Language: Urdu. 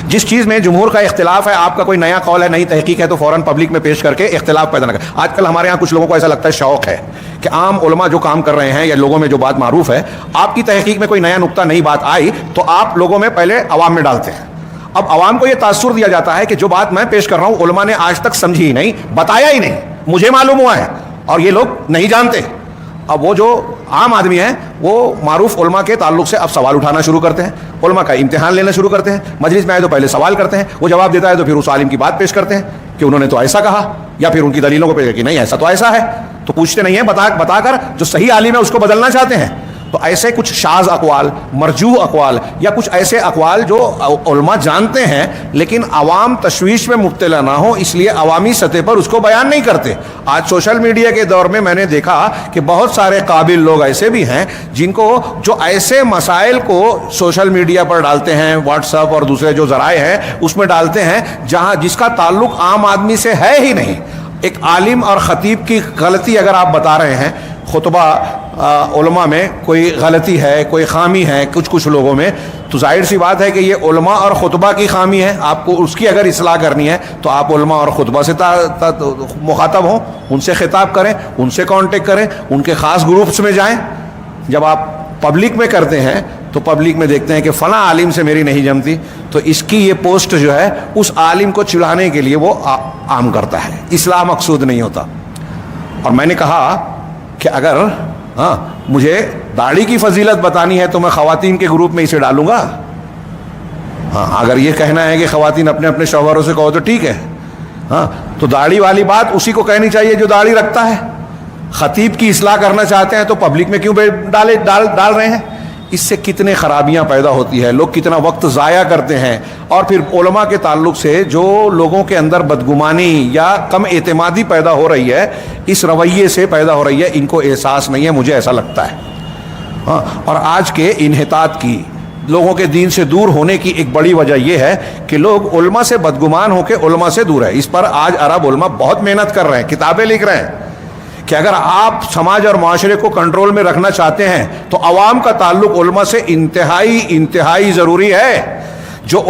جس چیز میں جمہور کا اختلاف ہے، آپ کا کوئی نیا قول ہے، نئی تحقیق ہے، تو فوراً پبلک میں پیش کر کے اختلاف پیدا نہ کریں. آج کل ہمارے یہاں کچھ لوگوں کو ایسا لگتا ہے شوق ہے کہ عام علماء جو کام کر رہے ہیں یا لوگوں میں جو بات معروف ہے، آپ کی تحقیق میں کوئی نیا نقطہ نئی بات آئی تو آپ لوگوں میں پہلے عوام میں ڈالتے ہیں. اب عوام کو یہ تاثر دیا جاتا ہے کہ جو بات میں پیش کر رہا ہوں علماء نے آج تک سمجھی ہی نہیں، بتایا ہی نہیں، مجھے معلوم ہوا ہے اور یہ لوگ نہیں جانتے. اب وہ جو عام آدمی ہیں وہ معروف علماء کے تعلق سے اب سوال اٹھانا شروع کرتے ہیں، علماء کا امتحان لینا شروع کرتے ہیں. مجلس میں آئے تو پہلے سوال کرتے ہیں، وہ جواب دیتا ہے تو پھر اس عالم کی بات پیش کرتے ہیں کہ انہوں نے تو ایسا کہا، یا پھر ان کی دلیلوں کو پیش کر کہ نہیں ایسا تو ایسا ہے. تو پوچھتے نہیں ہیں، بتا کر جو صحیح عالم ہے اس کو بدلنا چاہتے ہیں. تو ایسے کچھ شاذ اقوال، مرجوع اقوال، یا کچھ ایسے اقوال جو علماء جانتے ہیں لیکن عوام تشویش میں مبتلا نہ ہو اس لیے عوامی سطح پر اس کو بیان نہیں کرتے. آج سوشل میڈیا کے دور میں میں نے دیکھا کہ بہت سارے قابل لوگ ایسے بھی ہیں جن کو جو ایسے مسائل کو سوشل میڈیا پر ڈالتے ہیں، واٹس ایپ اور دوسرے جو ذرائع ہیں اس میں ڈالتے ہیں جس کا تعلق عام آدمی سے ہے ہی نہیں. ایک عالم اور خطیب کی غلطی اگر آپ بتا رہے ہیں، خطبہ علماء میں کوئی غلطی ہے، کوئی خامی ہے کچھ لوگوں میں، تو ظاہر سی بات ہے کہ یہ علماء اور خطبہ کی خامی ہے. آپ کو اس کی اگر اصلاح کرنی ہے تو آپ علماء اور خطبہ سے مخاطب ہوں، ان سے خطاب کریں، ان سے کانٹیکٹ کریں، ان کے خاص گروپس میں جائیں. جب آپ پبلک میں کرتے ہیں تو پبلک میں دیکھتے ہیں کہ فلاں عالم سے میری نہیں جمتی، تو اس کی یہ پوسٹ جو ہے اس عالم کو چڑھانے کے لیے وہ عام کرتا ہے، اصلاح مقصود نہیں ہوتا. اور میں نے کہا کہ اگر مجھے داڑھی کی فضیلت بتانی ہے تو میں خواتین کے گروپ میں اسے ڈالوں گا. اگر یہ کہنا ہے کہ خواتین اپنے اپنے شوہروں سے کہو تو ٹھیک ہے، تو داڑھی والی بات اسی کو کہنی چاہیے جو داڑھی رکھتا ہے. خطیب کی اصلاح کرنا چاہتے ہیں تو پبلک میں کیوں ڈال رہے ہیں؟ اس سے کتنے خرابیاں پیدا ہوتی ہے، لوگ کتنا وقت ضائع کرتے ہیں. اور پھر علماء کے تعلق سے جو لوگوں کے اندر بدگمانی یا کم اعتمادی پیدا ہو رہی ہے، اس رویے سے پیدا ہو رہی ہے، ان کو احساس نہیں ہے، مجھے ایسا لگتا ہے. اور آج کے انحطاط کی، لوگوں کے دین سے دور ہونے کی ایک بڑی وجہ یہ ہے کہ لوگ علماء سے بدگمان ہو کے علماء سے دور ہے. اس پر آج عرب علماء بہت محنت کر رہے ہیں، کتابیں لکھ رہے ہیں کہ اگر آپ سماج اور معاشرے کو کنٹرول میں رکھنا چاہتے ہیں تو عوام کا تعلق علماء سے انتہائی ضروری ہے. جو